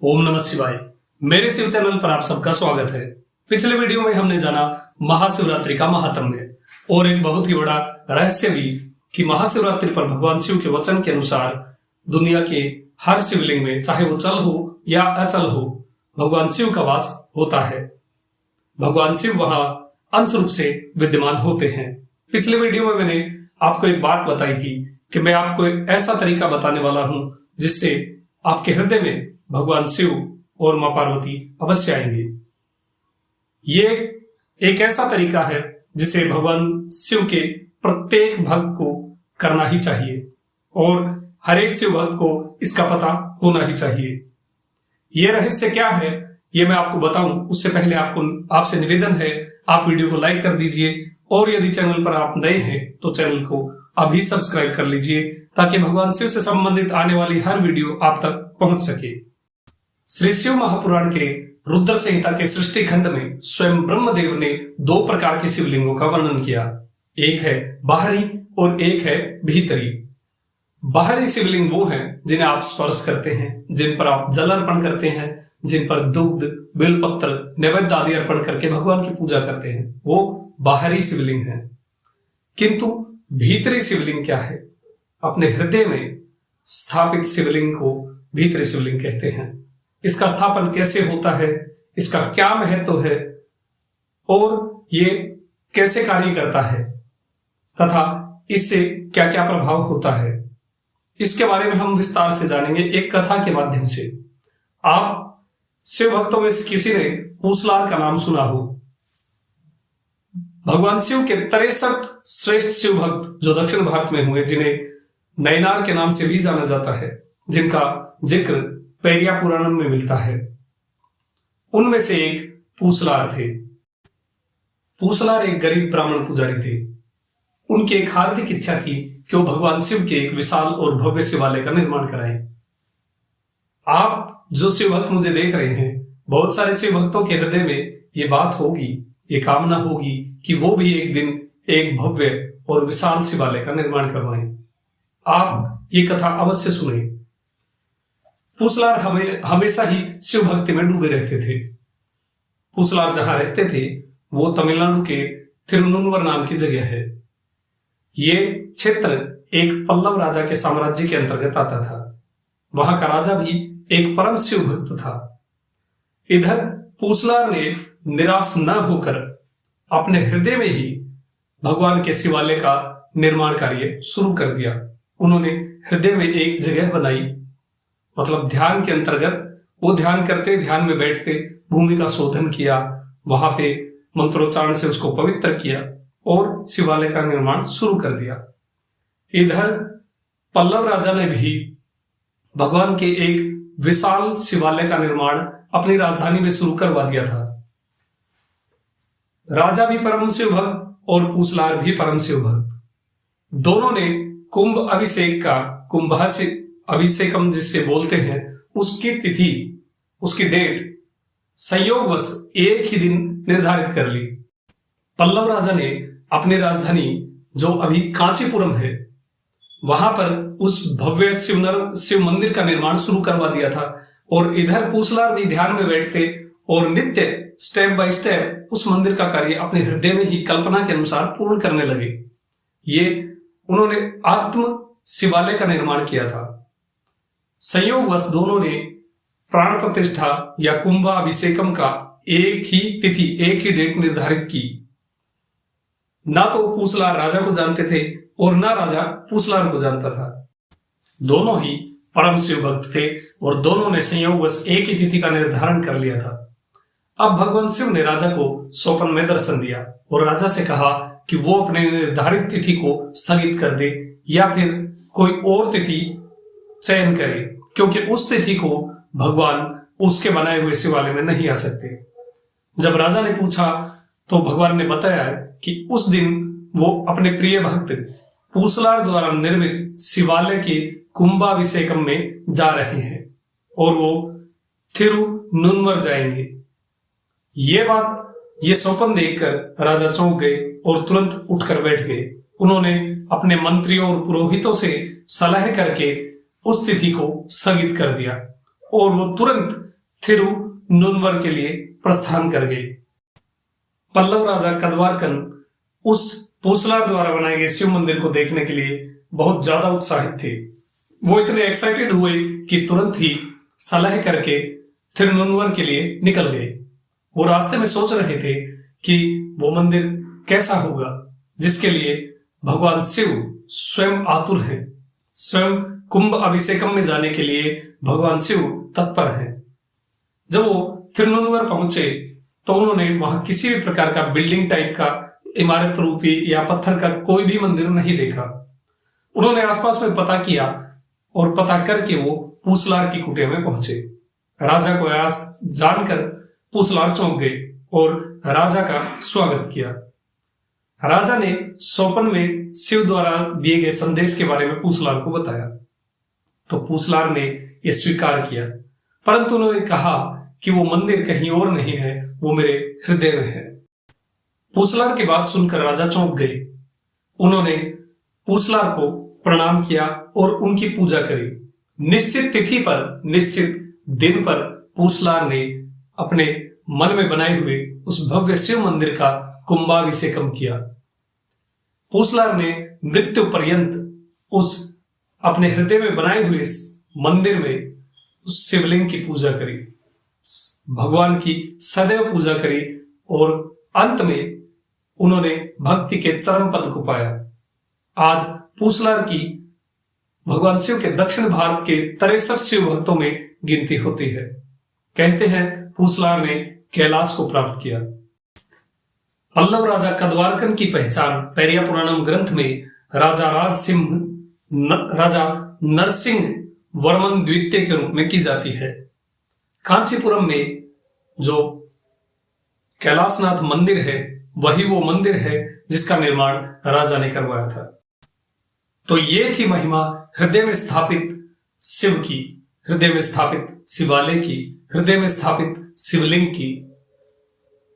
ओम नमः शिवाय। मेरे शिव चैनल पर आप सबका स्वागत है। पिछले वीडियो में हमने जाना महाशिवरात्रि का महात्म्य और एक बहुत ही बड़ा रहस्य भी कि महाशिवरात्रि पर भगवान शिव के वचन के अनुसार दुनिया के हर शिवलिंग में, चाहे वो चल हो या अचल हो, भगवान शिव का वास होता है। भगवान शिव वहां अंश रूप से विद्यमान होते हैं। पिछले वीडियो में मैंने आपको एक बात बताई थी कि मैं आपको एक ऐसा तरीका बताने वाला हूं जिससे आपके हृदय में भगवान शिव और मां पार्वती अवश्य आएंगे। ये एक ऐसा तरीका है जिसे भगवान शिव के प्रत्येक भक्त को करना ही चाहिए और हर एक शिव भक्त को इसका पता होना ही चाहिए। ये रहस्य क्या है ये मैं आपको बताऊं उससे पहले आपसे निवेदन है, आप वीडियो को लाइक कर दीजिए और यदि चैनल पर आप नए हैं तो चैनल को अभी सब्सक्राइब कर लीजिए ताकि भगवान शिव से संबंधित आने वाली हर वीडियो आप तक पहुंच सके। श्री शिव महापुराण के रुद्र संहिता के सृष्टि खंड में स्वयं ब्रह्मदेव ने दो प्रकार के शिवलिंगों का वर्णन किया। एक है बाहरी और एक है भीतरी। बाहरी शिवलिंग वो हैं जिन्हें आप स्पर्श करते हैं, जिन पर आप जल अर्पण करते हैं, जिन पर दुग्ध, बेलपत्र, नैवेद्य आदि अर्पण करके भगवान की पूजा करते हैं, वो बाहरी शिवलिंग है। किंतु भीतरी शिवलिंग क्या है? अपने हृदय में स्थापित शिवलिंग को भीतरी शिवलिंग कहते हैं। इसका स्थापन कैसे होता है, इसका क्या महत्व है और ये कैसे कार्य करता है तथा इससे क्या क्या प्रभाव होता है, इसके बारे में हम विस्तार से जानेंगे एक कथा के माध्यम से। आप शिव भक्तों में से किसी ने पूसलार का नाम सुना हो। भगवान शिव के 63 श्रेष्ठ शिव भक्त जो दक्षिण भारत में हुए, जिन्हें नैनार के नाम से भी जाना जाता है, जिनका जिक्र पेरिया पुराणम में मिलता है, उनमें से एक पूसलार थे। पूसलार एक गरीब ब्राह्मण पुजारी थे। उनकी एक हार्दिक इच्छा थी कि वो भगवान शिव के एक विशाल और भव्य शिवालय का निर्माण कराएं। आप जो शिव भक्त मुझे देख रहे हैं, बहुत सारे शिव भक्तों के हृदय में ये बात होगी, ये कामना होगी कि वो भी एक दिन एक भव्य और विशाल शिवालय का निर्माण करवाएं। आप ये कथा अवश्य सुने। पूसलार हमेशा ही शिव भक्ति में डूबे रहते थे। पूसलार जहां रहते थे वो तमिलनाडु के तिरुनुनवर नाम की जगह है। ये क्षेत्र एक पल्लव राजा के साम्राज्य के अंतर्गत आता था। वहां का राजा भी एक परम शिव भक्त था। इधर पूसलार ने निराश न होकर अपने हृदय में ही भगवान के शिवालय का निर्माण कार्य शुरू कर दिया। उन्होंने हृदय में एक जगह बनाई, मतलब ध्यान के अंतर्गत वो ध्यान करते, ध्यान में बैठते, भूमि का शोधन किया, वहां पे मंत्रोच्चारण से उसको पवित्र किया और शिवालय का निर्माण शुरू कर दिया। इधर पल्लव राजा ने भी भगवान के एक विशाल शिवालय का निर्माण अपनी राजधानी में शुरू करवा दिया था। राजा भी परम शिव भक्त और पूसलार भी परम शिव भक्त। दोनों ने कुंभ अभिषेक का, कुंभासी अभिषेकम जिससे बोलते हैं, उसकी तिथि, उसकी डेट संयोगवश एक ही दिन निर्धारित कर ली। पल्लव राजा ने अपनी राजधानी जो अभी कांचीपुरम है, वहां पर उस भव्य शिव मंदिर का निर्माण शुरू करवा दिया था और इधर पूसलार भी ध्यान में बैठते और नित्य स्टेप बाय स्टेप उस मंदिर का कार्य अपने हृदय में ही कल्पना के अनुसार पूर्ण करने लगे। ये उन्होंने आत्म शिवालय का निर्माण किया था। संयोगवश दोनों ने प्राण प्रतिष्ठा या कुंभाभिषेकम का एक ही तिथि, एक ही डेट निर्धारित की। ना तो पूसलार राजा को जानते थे और ना राजा पूसलार को जानता था। दोनों ही परम शिव भक्त थे और दोनों ने संयोगवश एक ही तिथि का निर्धारण कर लिया था। अब भगवान शिव ने राजा को स्वप्न में दर्शन दिया और राजा से कहा कि वो अपने निर्धारित तिथि को स्थगित कर दे या फिर कोई और तिथि चयन करे, क्योंकि उस तिथि को भगवान उसके बनाए हुए शिवालय में नहीं आ सकते। जब राजा ने पूछा तो भगवान ने बताया कि उस दिन वो अपने प्रिय भक्त पूसलार द्वारा निर्मित शिवालय के कुंभाभिषेकम में जा रहे हैं और वो थिरुनुनवर जाएंगे। ये स्वप्न देखकर राजा चौंक गए और तुरंत उठकर बैठ गए। उन्होंने अपने मंत्रियों और पुरोहितों से सलाह करके उस तिथि को स्थगित कर दिया और वो तुरंत थिरुनुन्वर के लिए प्रस्थान कर गए। पल्लव राजा कदवारकन उस पूसलार द्वारा बनाए गए शिव मंदिर को देखने के लिए बहुत ज्यादा उत्साहित थे। वो इतने एक्साइटेड हुए कि तुरंत ही सलाह करके थिरुनुन्वर के लिए निकल गए। वो रास्ते में सोच रहे थे कि वो मंदिर कैसा होगा, जिसके लिए भगवान शिव स्वयं आतुर हैं। स्वयं कुंभ अभिषेकम में जाने के लिए भगवान शिव तत्पर हैं। जब वो थिरुनुन्वर पहुंचे तो उन्होंने वहां किसी भी प्रकार का बिल्डिंग टाइप का, इमारत रूपी या पत्थर का कोई भी मंदिर नहीं देखा। उन्होंने आसपास में पता किया और पता करके वो पूसलार की कुटिया में पहुंचे। राजा को जानकर पूसलार चौंक गए और राजा का स्वागत किया। राजा ने स्वप्न में शिव द्वारा दिए गए संदेश के बारे में पूसलार को बताया तो पूसलार ने यह स्वीकार किया, परंतु उन्होंने कहा कि वो मंदिर कहीं और नहीं है, वो मेरे हृदय में है। पूसलार की बात सुनकर राजा चौंक गए। उन्होंने पूसलार को प्रणाम किया और उनकी पूजा करी। निश्चित तिथि पर, निश्चित दिन पर पूसलार ने अपने मन में बनाए हुए उस भव्य शिव मंदिर का कुंभाभिषेकम किया। पूसलार ने मृत्यु पर्यंत उस अपने हृदय में बनाए हुए मंदिर में उस शिवलिंग की पूजा करी, भगवान की सदैव पूजा करी और अंत में उन्होंने भक्ति के चरम पद को पाया। आज पूसलार की भगवान शिव के दक्षिण भारत के 63 शिव भक्तों में गिनती होती है। कहते हैं पूसलार ने कैलाश को प्राप्त किया। पल्लव राजा कदवारकन की पहचान पेरिया पुराणम ग्रंथ में राजा नरसिंह वर्मन द्वितीय के रूप में की जाती है। कांचीपुरम में जो कैलाशनाथ मंदिर है वही वो मंदिर है जिसका निर्माण राजा ने करवाया था। तो ये थी महिमा हृदय में स्थापित शिव की, हृदय में स्थापित शिवालय की, हृदय में स्थापित शिवलिंग की।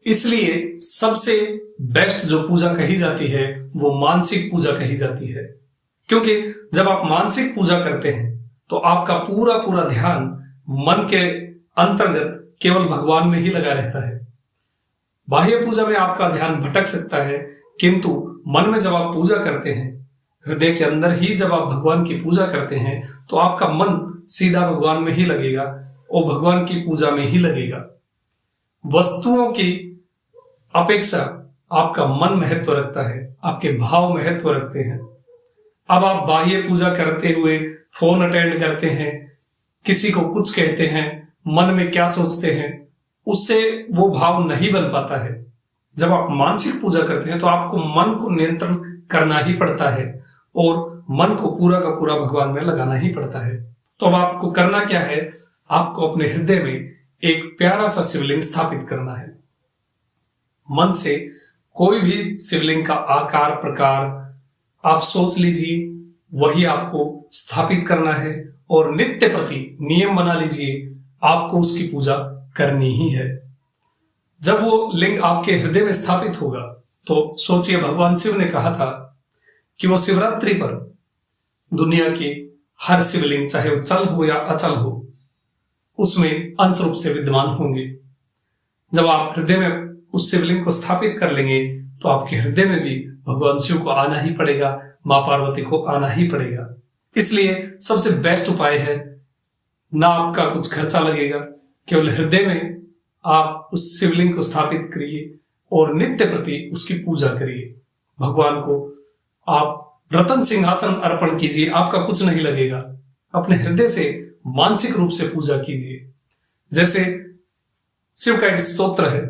इसलिए सबसे बेस्ट जो पूजा कही जाती है वो मानसिक पूजा कही जाती है, क्योंकि जब आप मानसिक पूजा करते हैं तो आपका पूरा पूरा ध्यान मन के अंतर्गत केवल भगवान में ही लगा रहता है। बाह्य पूजा में आपका ध्यान भटक सकता है, किंतु मन में जब आप पूजा करते हैं, हृदय के अंदर ही जब आप भगवान की पूजा करते हैं तो आपका मन सीधा भगवान में ही लगेगा और भगवान की पूजा में ही लगेगा। वस्तुओं की अपेक्षा आपका मन महत्व रखता है, आपके भाव महत्व रखते हैं। अब आप बाह्य पूजा करते हुए फोन अटेंड करते हैं, किसी को कुछ कहते हैं, मन में क्या सोचते हैं, उससे वो भाव नहीं बन पाता है। जब आप मानसिक पूजा करते हैं तो आपको मन को नियंत्रण करना ही पड़ता है और मन को पूरा का पूरा भगवान में लगाना ही पड़ता है। तो अब आपको करना क्या है, आपको अपने हृदय में एक प्यारा सा शिवलिंग स्थापित करना है। मन से कोई भी शिवलिंग का आकार प्रकार आप सोच लीजिए, वही आपको स्थापित करना है और नित्य प्रति नियम बना लीजिए, आपको उसकी पूजा करनी ही है। जब वो लिंग आपके हृदय में स्थापित होगा तो सोचिए, भगवान शिव ने कहा था कि वो शिवरात्रि पर दुनिया की हर शिवलिंग, चाहे वो चल हो या अचल हो, उसमें अंश रूप से विद्यमान होंगे। जब आप हृदय में उस शिवलिंग को स्थापित कर लेंगे तो आपके हृदय में भी भगवान शिव को आना ही पड़ेगा, मां पार्वती को आना ही पड़ेगा। इसलिए सबसे बेस्ट उपाय है, ना आपका कुछ खर्चा लगेगा, केवल हृदय में आप उस शिवलिंग को स्थापित करिए और नित्य प्रति उसकी पूजा करिए। भगवान को आप रतन सिंहासन अर्पण कीजिए, आपका कुछ नहीं लगेगा। अपने हृदय से मानसिक रूप से पूजा कीजिए। जैसे शिव का एक स्तोत्र है,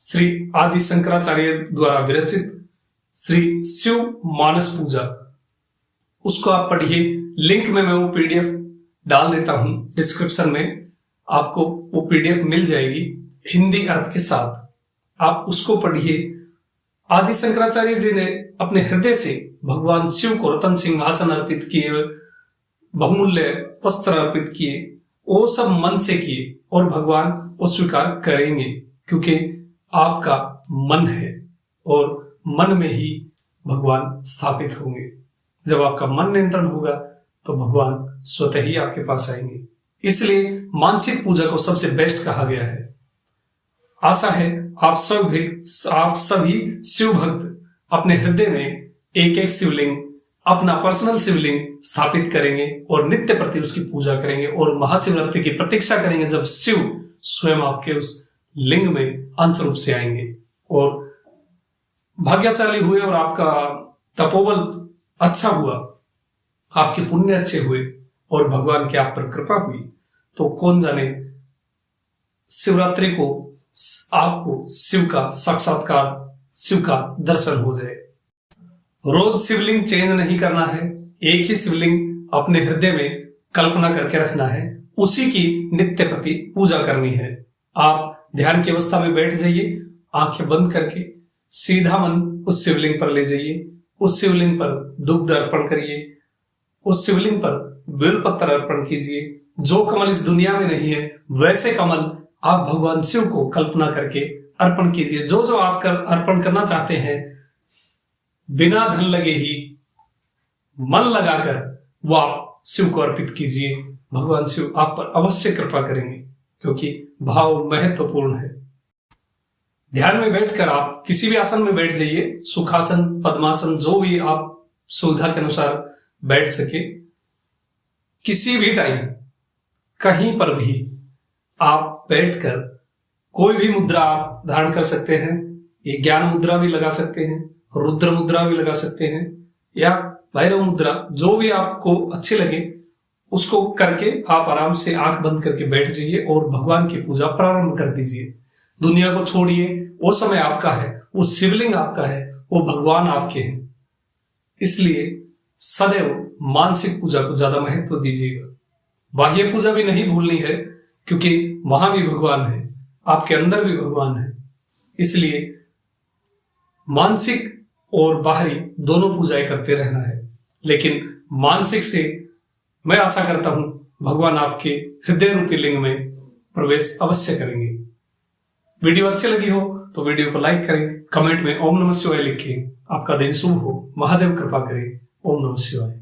श्री आदि शंकराचार्य द्वारा विरचित श्री शिव मानस पूजा, उसको आप पढ़िए। लिंक में मैं वो पीडीएफ डाल देता हूं डिस्क्रिप्शन में, आपको वो पीडीएफ मिल जाएगी हिंदी अर्थ के साथ। आप उसको पढ़िए। आदि शंकराचार्य जी ने अपने हृदय से भगवान शिव को रतन सिंहासन अर्पित किए, बहुमूल्य वस्त्र अर्पित किए, वो सब मन से किए और भगवान वो स्वीकार करेंगे, क्योंकि आपका मन है और मन में ही भगवान स्थापित होंगे। जब आपका मन नियंत्रण होगा तो भगवान स्वतः ही आपके पास आएंगे। इसलिए मानसिक पूजा को सबसे बेस्ट कहा गया है। आशा है आप सभी शिव भक्त अपने हृदय में एक एक शिवलिंग, अपना पर्सनल शिवलिंग स्थापित करेंगे और नित्य प्रति उसकी पूजा करेंगे और महाशिवरात्रि की प्रतीक्षा करेंगे जब शिव स्वयं आपके उस लिंग में अंश रूप से आएंगे और भाग्यशाली हुए और आपका तपोबल अच्छा हुआ, आपके पुण्य अच्छे हुए और भगवान की आप पर कृपा हुई, तो कौन जाने शिवरात्रि को आपको शिव का साक्षात्कार, शिव का दर्शन हो जाए। रोज शिवलिंग चेंज नहीं करना है, एक ही शिवलिंग अपने हृदय में कल्पना करके रखना है, उसी की नित्य प्रति पूजा करनी है। आप ध्यान की अवस्था में बैठ जाइए, आंखें बंद करके सीधा मन उस शिवलिंग पर ले जाइए, उस शिवलिंग पर दुग्ध अर्पण करिए, उस शिवलिंग पर बेलपत्र अर्पण कीजिए। जो कमल इस दुनिया में नहीं है वैसे कमल आप भगवान शिव को कल्पना करके अर्पण कीजिए। जो जो आप अर्पण करना चाहते हैं बिना धन लगे ही मन लगाकर वो आप शिव को अर्पित कीजिए। भगवान शिव आप पर अवश्य कृपा करेंगे, क्योंकि भाव महत्वपूर्ण है। ध्यान में बैठकर आप किसी भी आसन में बैठ जाइए, सुखासन, पद्मासन, जो भी आप सुविधा के अनुसार बैठ सके। किसी भी टाइम कहीं पर भी आप बैठकर कोई भी मुद्रा आप धारण कर सकते हैं। ये ज्ञान मुद्रा भी लगा सकते हैं, रुद्र मुद्रा भी लगा सकते हैं, या भैरव मुद्रा, जो भी आपको अच्छी लगे उसको करके आप आराम से आंख बंद करके बैठ जाइए और भगवान की पूजा प्रारंभ कर दीजिए। दुनिया को छोड़िए, वो समय आपका है, वो शिवलिंग आपका है, वो भगवान आपके हैं। इसलिए सदैव मानसिक पूजा को ज्यादा महत्व दीजिएगा। बाह्य पूजा भी नहीं भूलनी है, क्योंकि वहां भी भगवान है, आपके अंदर भी भगवान है। इसलिए मानसिक और बाहरी दोनों पूजाएं करते रहना है, लेकिन मानसिक से मैं आशा करता हूं भगवान आपके हृदय रूपी लिंग में प्रवेश अवश्य करेंगे। वीडियो अच्छी लगी हो तो वीडियो को लाइक करें, कमेंट में ओम नमः शिवाय लिखें। आपका दिन शुभ हो, महादेव कृपा करें। ओम नमः शिवाय।